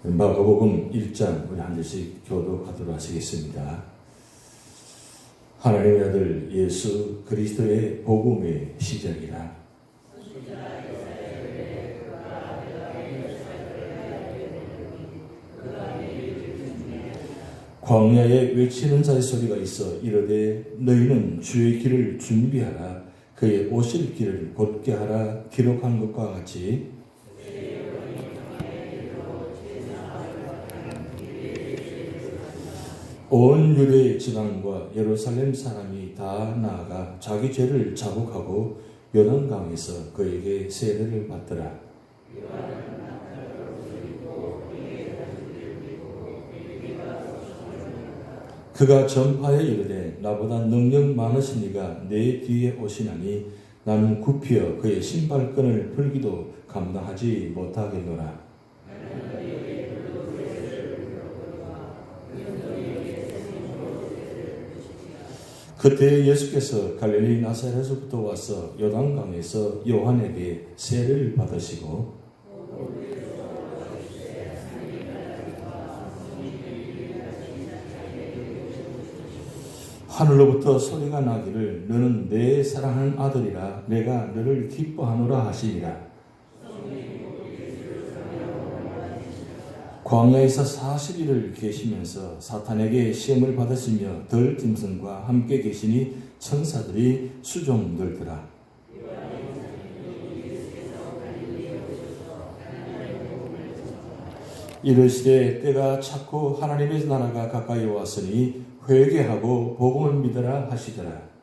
마가복음 1장 우리 한 절씩 교독하도록 하시겠습니다. 하나님의 아들 예수 그리스도의 복음의 시작이라. 광야에 외치는 자의 소리가 있어 이르되 너희는 주의 길을 준비하라. 그의 오실 길을 곧게 하라. 기록한 것과 같이 온 유대 지방과 예루살렘 사람이 다 나아가 자기 죄를 자복하고 요단강에서 그에게 세례를 받더라. 그가 전파에 이르되 나보다 능력 많으신 이가 내 뒤에 오시나니 나는 굽히어 그의 신발끈을 풀기도 감당하지 못하겠노라. 그때 예수께서 갈릴리 나사렛에서부터 와서 요단강에서 요한에게 세례를 받으시고 하늘로부터 소리가 나기를 너는 내 사랑하는 아들이라 내가 너를 기뻐하노라 하시니라. 광야에서 40일을 계시면서 사탄에게 시험을 받으시며 덜 짐승과 함께 계시니 천사들이 수종들더라. 이르시되 때가 찼고 하나님의 나라가 가까이 왔으니 회개하고 복음을 믿으라 하시더라.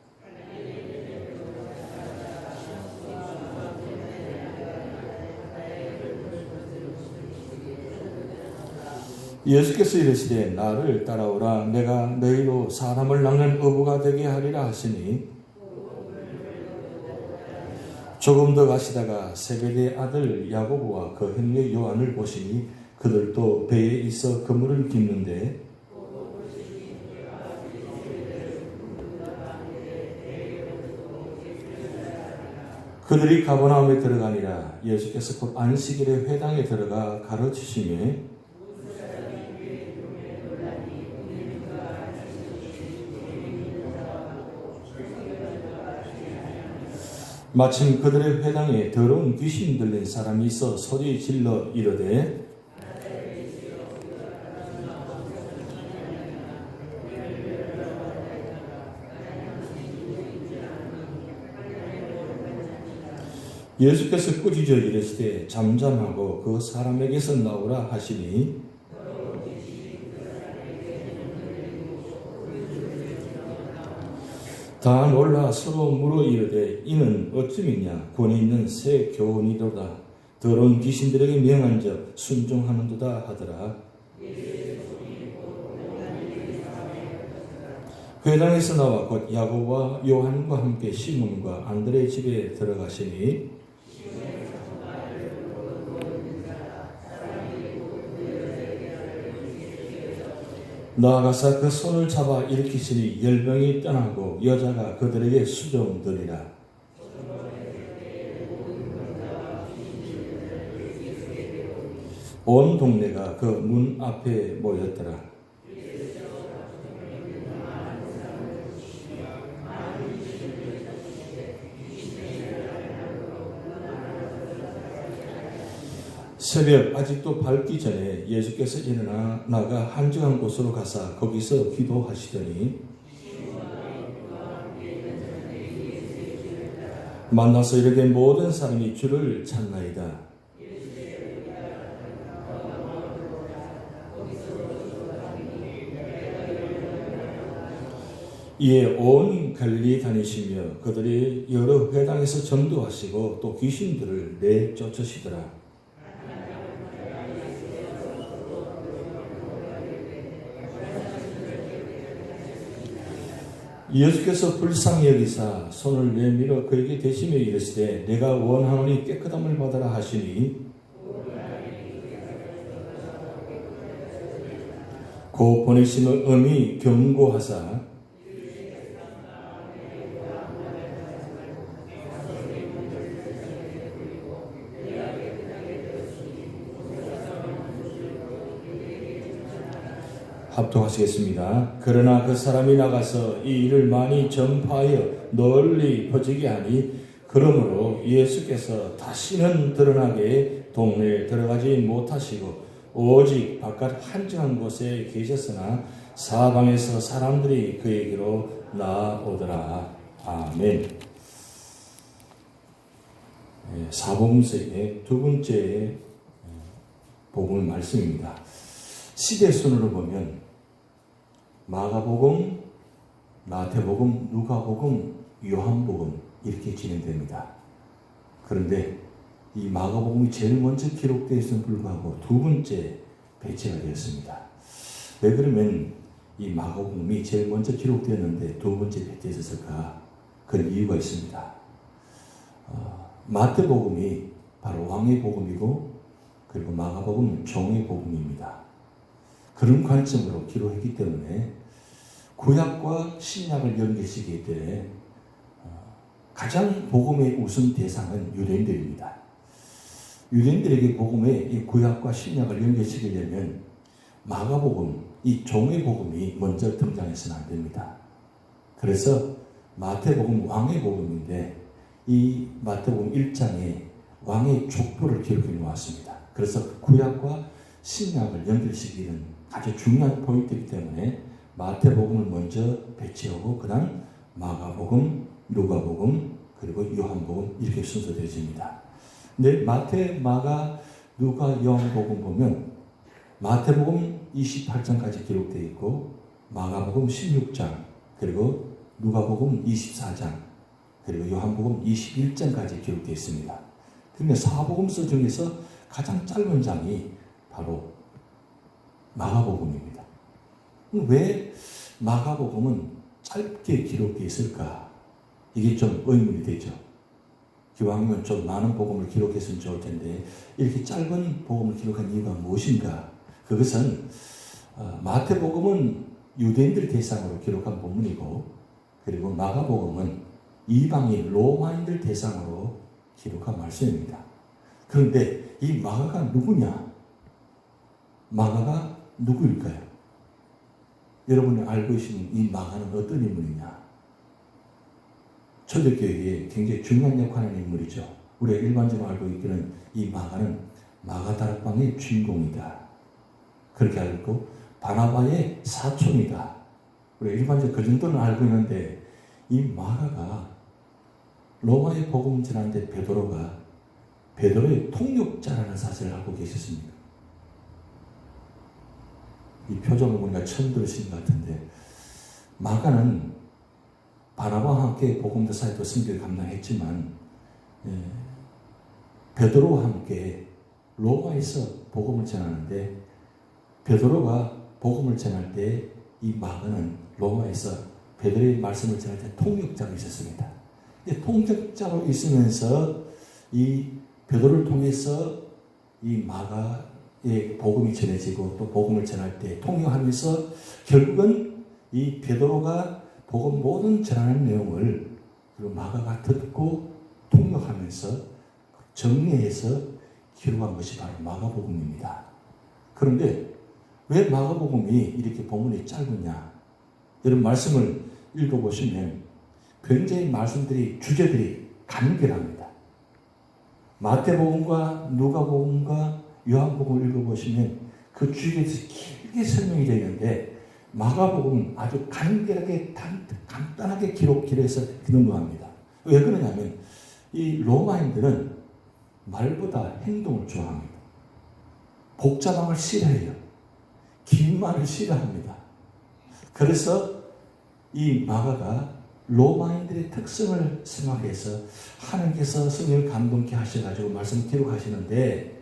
예수께서 이르시되 나를 따라오라. 내가 너희로 사람을 낚는 어부가 되게 하리라 하시니 조금 더 가시다가 세베대의 아들 야고보와 그 형제 요한을 보시니 그들도 배에 있어 그물을 깁는데 그들이 가버나움에 들어가니라. 예수께서 곧 안식일에 회당에 들어가 가르치시며 마침 그들의 회당에 더러운 귀신 들린 사람이 있어 소리 질러 이르되 예수께서 꾸짖어 이르시되 잠잠하고 그 사람에게서 나오라 하시니 다 놀라 서로 물어 이르되 이는 어찌미냐. 권위 있는 새 교훈이로다. 더러운 귀신들에게 명한즉 순종하는도다 하더라. 회당에서 나와 곧 야고보와 요한과 함께 시몬과 안드레의 집에 들어가시니 나아가서 그 손을 잡아 일으키시니 열병이 떠나고 여자가 그들에게 수종되리라. 온 동네가 그 문 앞에 모였더라. 새벽 아직도 밝기 전에 예수께서 일어나 나가 한적한 곳으로 가사 거기서 기도하시더니 만나서 이르되 모든 사람이 주를 찾나이다. 이에 온 갈릴리 다니시며 그들이 여러 회당에서 전도하시고 또 귀신들을 내쫓으시더라. 예수께서 불쌍히 여기사 손을 내밀어 그에게 대시며 이르시되 내가 원하노니 깨끗함을 받아라 하시니 고 보내심을 엄히 경고하사 합독하시겠습니다. 그러나 그 사람이 나가서 이 일을 많이 전파하여 널리 퍼지게 하니 그러므로 예수께서 다시는 드러나게 동네에 들어가지 못하시고 오직 바깥 한정한 곳에 계셨으나 사방에서 사람들이 그에게로 나아오더라. 아멘. 사복음서의 두 번째 복음 말씀입니다. 시대 순으로 보면 마가복음, 마태복음, 누가복음, 요한복음 이렇게 진행됩니다. 그런데 이 마가복음이 제일 먼저 기록되었음에 불구하고 두 번째 배치가 되었습니다. 왜 그러면 이 마가복음이 제일 먼저 기록되었는데 두 번째 배치했을까? 그런 이유가 있습니다. 마태복음이 바로 왕의 복음이고 그리고 마가복음은 종의 복음입니다. 그런 관점으로 기록했기 때문에 구약과 신약을 연결시키기 때문에 가장 복음의 우선 대상은 유대인들입니다. 유대인들에게 복음의 이 구약과 신약을 연결시키려면 마가복음, 이 종의 복음이 먼저 등장해서는 안 됩니다. 그래서 마태복음 왕의 복음인데 이 마태복음 1장에 왕의 족보를 기록해 놓았습니다. 그래서 구약과 신약을 연결시키는 아주 중요한 포인트이기 때문에 마태복음을 먼저 배치하고 그 다음 마가복음, 누가복음, 그리고 요한복음 이렇게 순서되어집니다. 근데 마태, 마가, 누가, 요한복음 보면 마태복음 28장까지 기록되어 있고 마가복음 16장, 그리고 누가복음 24장, 그리고 요한복음 21장까지 기록되어 있습니다. 그런데 사복음서 중에서 가장 짧은 장이 바로 마가복음입니다. 왜 마가복음은 짧게 기록되어 있을까? 이게 좀 의문이 되죠. 기왕이면 좀 많은 복음을 기록했으면 좋을 텐데 이렇게 짧은 복음을 기록한 이유가 무엇인가? 그것은 마태복음은 유대인들 대상으로 기록한 본문이고 그리고 마가복음은 이방인 로마인들 대상으로 기록한 말씀입니다. 그런데 이 마가가 누구냐? 마가가 누구일까요? 여러분이 알고 계시는 이 마가는 어떤 인물이냐? 초대교회에 굉장히 중요한 역할을 하는 인물이죠. 우리가 일반적으로 알고 있기는 이 마가는 마가다락방의 주인공이다. 그렇게 알고 바나바의 사촌이다. 우리가 일반적으로 그 정도는 알고 있는데 이 마가가 로마의 복음 전하는데 베드로의 통역자라는 사실을 알고 계셨습니까? 이 표정을 보니까 처음 들으신 것 같은데 마가는 바나바와 함께 복음도사에도 승기를 감당했지만 베드로와 함께 로마에서 복음을 전하는데 베드로가 복음을 전할 때 이 마가는 로마에서 베드로의 말씀을 전할 때 통역자로 있었습니다. 통역자로 있으면서 이 베드로를 통해서 이 마가의 복음이 전해지고 또 복음을 전할 때 통역하면서 결국은 이 베드로가 복음 모든 전하는 내용을 그리고 마가가 듣고 통역하면서 정리해서 기록한 것이 바로 마가복음입니다. 그런데 왜 마가복음이 이렇게 본문이 짧으냐? 이런 말씀을 읽어보시면 굉장히 말씀들이 주제들이 간결합니다. 마태복음과 누가복음과 요한복음을 읽어보시면 그 주제에서 길게 설명이 되는데 마가복음은 아주 간결하게 간단하게 기록해서 넘어갑니다. 왜 그러냐면 이 로마인들은 말보다 행동을 좋아합니다. 복잡한 걸 싫어해요. 긴 말을 싫어합니다. 그래서 이 마가가 로마인들의 특성을 생각해서 하나님께서 성령을 감동케 하셔가지고 말씀을 기록하시는데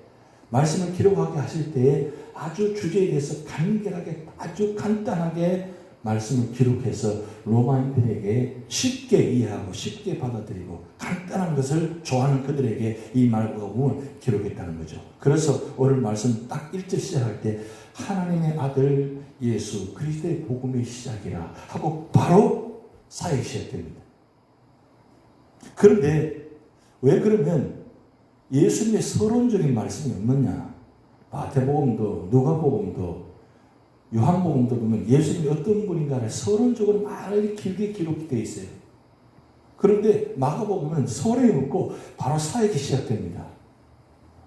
말씀을 기록하게 하실 때에 아주 주제에 대해서 간결하게 아주 간단하게 말씀을 기록해서 로마인들에게 쉽게 이해하고 쉽게 받아들이고 간단한 것을 좋아하는 그들에게 이 말복음을 기록했다는 거죠. 그래서 오늘 말씀 딱 1절 시작할 때 하나님의 아들 예수 그리스도의 복음의 시작이라 하고 바로 사역이 시작됩니다. 그런데 왜 그러면 예수님의 서론적인 말씀이 없느냐? 마태복음도 누가복음도 요한복음도 보면 예수님이 어떤 분인가를 서론적으로 많이 길게 기록되어 있어요. 그런데 마가복음은 서론이 없고 바로 사역이 시작됩니다.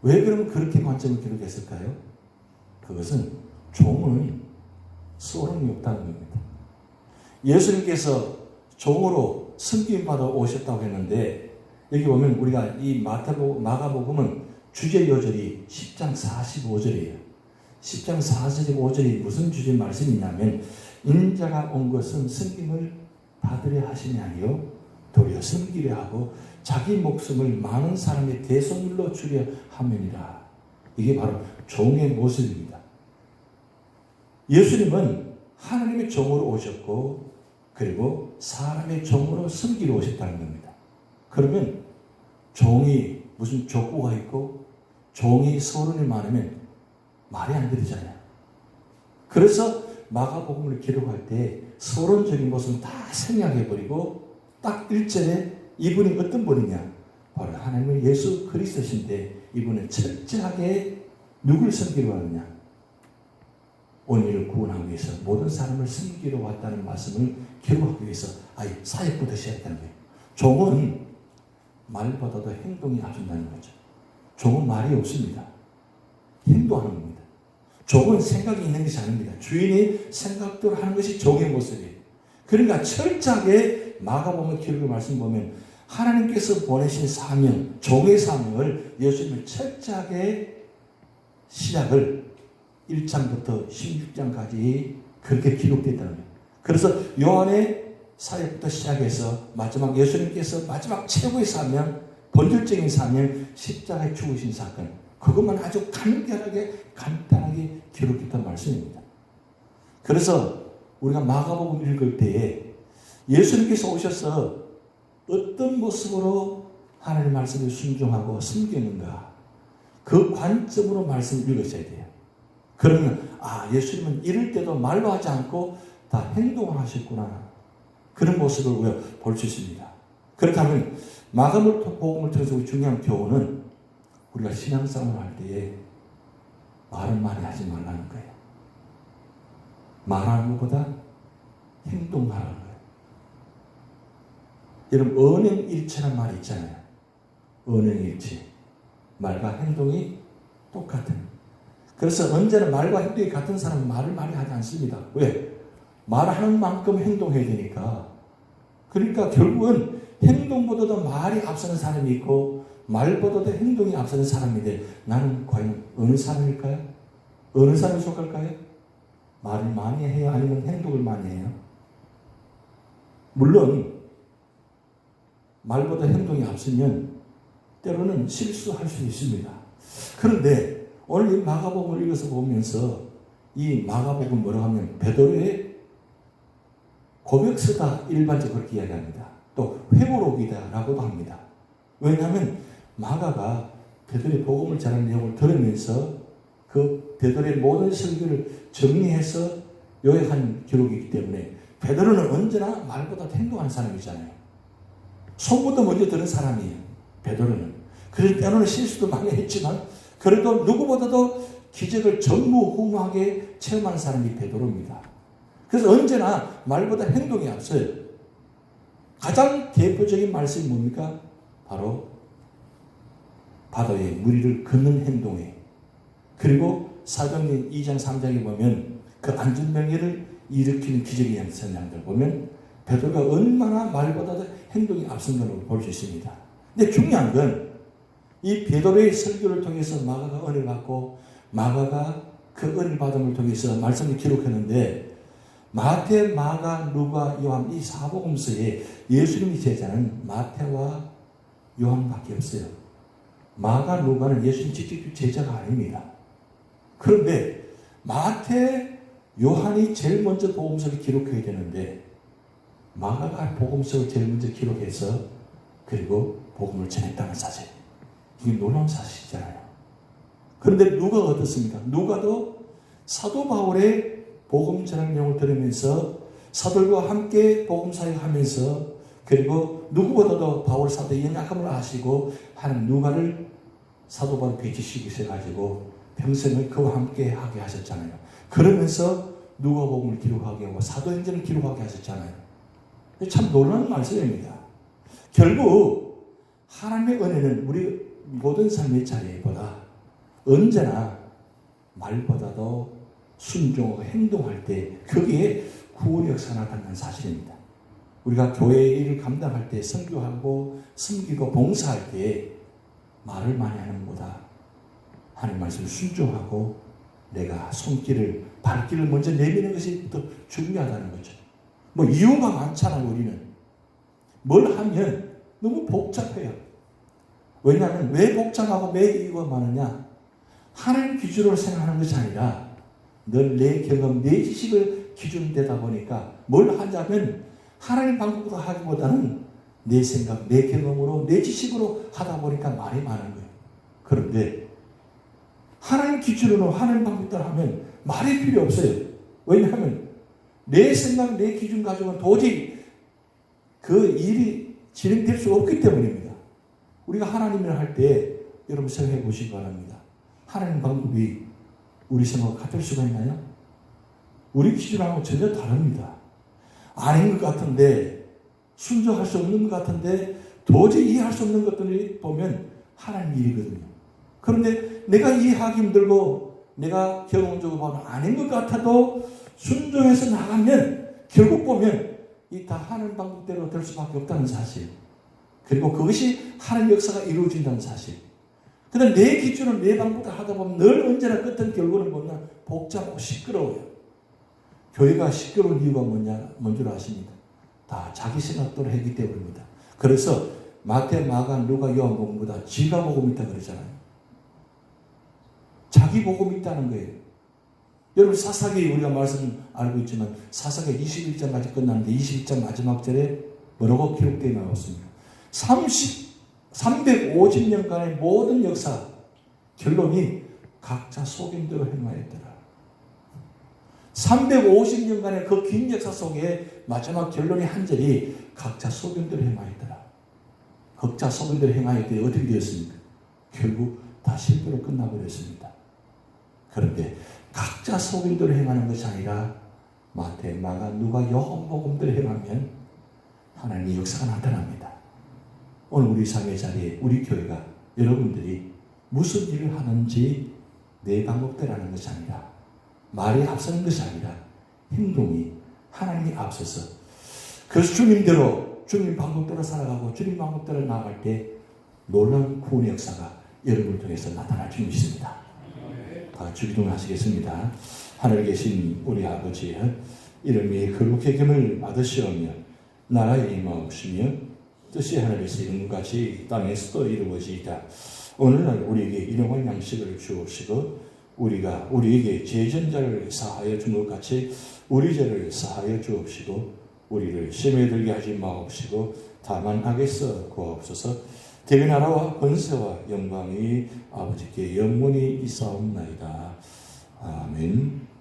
왜 그러면 그렇게 관점을 기록했을까요? 그것은 종은 서론이 없다는 겁니다. 예수님께서 종으로 섬김받아 오셨다고 했는데 여기 보면 우리가 이 마가복음은 주제 요절이 10장 45절이에요. 10장 45절이 무슨 주제 말씀이냐면 인자가 온 것은 섬김을 받으려 하심이 아니요 도리어 섬기려 하고 자기 목숨을 많은 사람의 대속물로 주려 함이니라. 이게 바로 종의 모습입니다. 예수님은 하나님의 종으로 오셨고 그리고 사람의 종으로 섬기러 오셨다는 겁니다. 그러면 종이 무슨 족보가 있고 종이 서론이 많으면 말이 안 되잖아요. 그래서 마가복음을 기록할 때 서론적인 모습은 다 생략해버리고 딱 1절에 이분이 어떤 분이냐, 바로 하나님의 예수 그리스도신데 이분은 철저하게 누굴 섬기러 왔느냐, 오늘을 구원하기 위해서 모든 사람을 섬기러 왔다는 말씀을 기록하기 위해서 아예 사역부터 시작했다는 거예요. 종은 말보다도 행동이 앞선다는 거죠. 종은 말이 없습니다. 행동하는 겁니다. 종은 생각이 있는 것이 아닙니다. 주인이 생각대로 하는 것이 종의 모습이에요. 그러니까 철저하게 마가복음 기록의 말씀 보면 하나님께서 보내신 사명, 종의 사명을 예수님은 철저하게 시작을 1장부터 16장까지 그렇게 기록됐다는 거예요. 그래서 요한의 사역부터 시작해서 마지막 예수님께서 마지막 최고의 사명, 본질적인 사명, 십자가에 죽으신 사건, 그것만 아주 간단하게 기록했던 말씀입니다. 그래서 우리가 마가복음 읽을 때에 예수님께서 오셔서 어떤 모습으로 하나님의 말씀을 순종하고 숨기는가, 그 관점으로 말씀을 읽으셔야 돼요. 그러면 예수님은 이럴 때도 말로 하지 않고 다 행동을 하셨구나, 그런 모습을 우리가 볼 수 있습니다. 그렇다면 마가복음을 통해서 중요한 교훈은 우리가 신앙생활을 할 때에 말은 많이 하지 말라는 거예요. 말하는 것보다 행동하라는 거예요. 여러분, 언행일치라는 말이 있잖아요. 언행일치. 말과 행동이 똑같은. 그래서 언제나 말과 행동이 같은 사람은 말을 많이 하지 않습니다. 왜? 말하는 만큼 행동해야 되니까. 그러니까 결국은 행동보다도 말이 앞서는 사람이 있고 말보다도 행동이 앞서는 사람인데 나는 과연 어느 사람일까요? 어느 사람에 속할까요? 말을 많이 해요? 아니면 행동을 많이 해요? 물론 말보다 행동이 앞서면 때로는 실수할 수 있습니다. 그런데 오늘 이 마가복음을 읽어서 보면서 이 마가복음 뭐라고 하면 베드로의 고백서다, 일반적으로 그렇게 이야기합니다. 또 회고록이다라고도 합니다. 왜냐하면 마가가 베드로의 복음을 전하는 내용을 들으면서 그 베드로의 모든 설교를 정리해서 요약한 기록이기 때문에 베드로는 언제나 말보다 행동하는 사람이잖아요. 손부터 먼저 들은 사람이에요, 베드로는. 그래서 때로는 실수도 많이 했지만 그래도 누구보다도 기적을 전무후무하게 체험하는 사람이 베드로입니다. 그래서 언제나 말보다 행동이 앞서요. 가장 대표적인 말씀이 뭡니까? 바로 바다에 무리를 걷는 행동에, 그리고 사도행전 2장 3장에 보면 그 안전명예를 일으키는 기적의 현상들 보면 베드로가 얼마나 말보다도 행동이 앞선 걸로 볼 수 있습니다. 근데 중요한 건 이 베드로의 설교를 통해서 마가가 은혜를 받고 마가가 그 은혜를 받음을 통해서 말씀을 기록했는데 마태, 마가, 누가, 요한 이 사복음서에 예수님의 제자는 마태와 요한밖에 없어요. 마가, 누가는 예수님 직접 제자가 아닙니다. 그런데 마태, 요한이 제일 먼저 복음서를 기록해야 되는데 마가가 복음서를 제일 먼저 기록해서 그리고 복음을 전했다는 사실, 이게 놀라운 사실이잖아요. 그런데 누가가 어떻습니까? 누가도 사도 바울의 복음 전하는 내용을 들으면서 사도들과 함께 복음 사역하면서 그리고 누구보다도 바울 사도의 연약함을 아시고 하는 누가를 사도 바울 배치시키셔가지고 평생을 그와 함께 하게 하셨잖아요. 그러면서 누가복음을 기록하게 하고 사도행전을 기록하게 하셨잖아요. 참 놀라운 말씀입니다. 결국 하나님의 은혜는 우리 모든 삶의 자리보다 언제나 말보다도 순종하고 행동할 때 거기에 구원의 역사가 나타나는 사실입니다. 우리가 교회 일을 감당할 때 선교하고 섬기고 봉사할 때 말을 많이 하는 것보다 하나님 말씀을 순종하고 내가 손길을 발길을 먼저 내미는 것이 더 중요하다는 거죠. 뭐 이유가 많잖아요. 우리는 뭘 하면 너무 복잡해요. 왜냐하면 왜 복잡하고 왜 이유가 많으냐? 하나님 기준으로 생각하는 것이 아니라 늘 내 경험, 내 지식을 기준되다 보니까 뭘 하자면 하나님 방법으로 하기보다는 내 생각, 내 경험으로, 내 지식으로 하다 보니까 말이 많은 거예요. 그런데 하나님 기준으로 하나님 방법대로 하면 말이 필요 없어요. 왜냐하면 내 생각, 내 기준 가지고는 도저히 그 일이 진행될 수 없기 때문입니다. 우리가 하나님을 할 때 여러분 생각해 보시기 바랍니다. 하나님 방법이 우리 생각과 같을 수가 있나요? 우리 기준하고 전혀 다릅니다. 아닌 것 같은데, 순종할 수 없는 것 같은데, 도저히 이해할 수 없는 것들을 보면 하나님 일이거든요. 그런데 내가 이해하기 힘들고 내가 경험적으로 보면 아닌 것 같아도 순종해서 나가면 결국 보면 이 다 하나님 방법대로 될 수밖에 없다는 사실. 그리고 그것이 하나님 역사가 이루어진다는 사실. 그런데 내 기준은 내 방법대로 하다 보면 늘 언제나 끝은 결국은 뭐냐? 복잡하고 시끄러워요. 교회가 시끄러운 이유가 뭔 줄 아십니까? 다 자기 생각대로 했기 때문입니다. 그래서 마태, 마가, 누가, 요한복음보다 지가 복음이 있다 그러잖아요. 자기 복음이 있다는 거예요. 여러분 사사기 우리가 말씀 알고 있지만 사사기 21장까지 끝났는데 21장 마지막 절에 뭐라고 기록되어 나왔습니까? 350년간의 모든 역사 결론이 각자 속임대로 행하였더라. 350년간의 그 긴 역사 속에 마지막 결론의 한 절이 각자 속임대로 행하였더라. 각자 속임대로 행하였더니 어떻게 되었습니까? 결국 다 실패로 끝나버렸습니다. 그런데 각자 속임대로 행하는 것이 아니라 마태, 마가, 누가, 요한복음대로 행하면 하나님의 역사가 나타납니다. 오늘 우리 삶의 자리에 우리 교회가 여러분들이 무슨 일을 하는지 내 방법대로 하는 것이 아니라 말이 앞서는 것이 아니라 행동이 하나님이 앞서서 그래서 주님대로 주님 방법대로 살아가고 주님 방법대로 나아갈 때 놀라운 구원의 역사가 여러분을 통해서 나타날 줄 믿습니다. 다 같이 기도하시겠습니다. 하늘에 계신 우리 아버지 이름이 거룩히 겸을 받으시오며 나라의 임하옵시며 뜻이 하늘에서 이룬 것 같이 땅에서도 이루어지이다. 오늘날 우리에게 일용할 양식을 주옵시고 우리가 우리에게 죄전자를 사하여 준 것 같이 우리 죄를 사하여 주옵시고 우리를 시험에 들게 하지 마옵시고 다만 악에서 구하옵소서. 대의 나라와 권세와 영광이 아버지께 영원히 있사옵나이다. 아멘.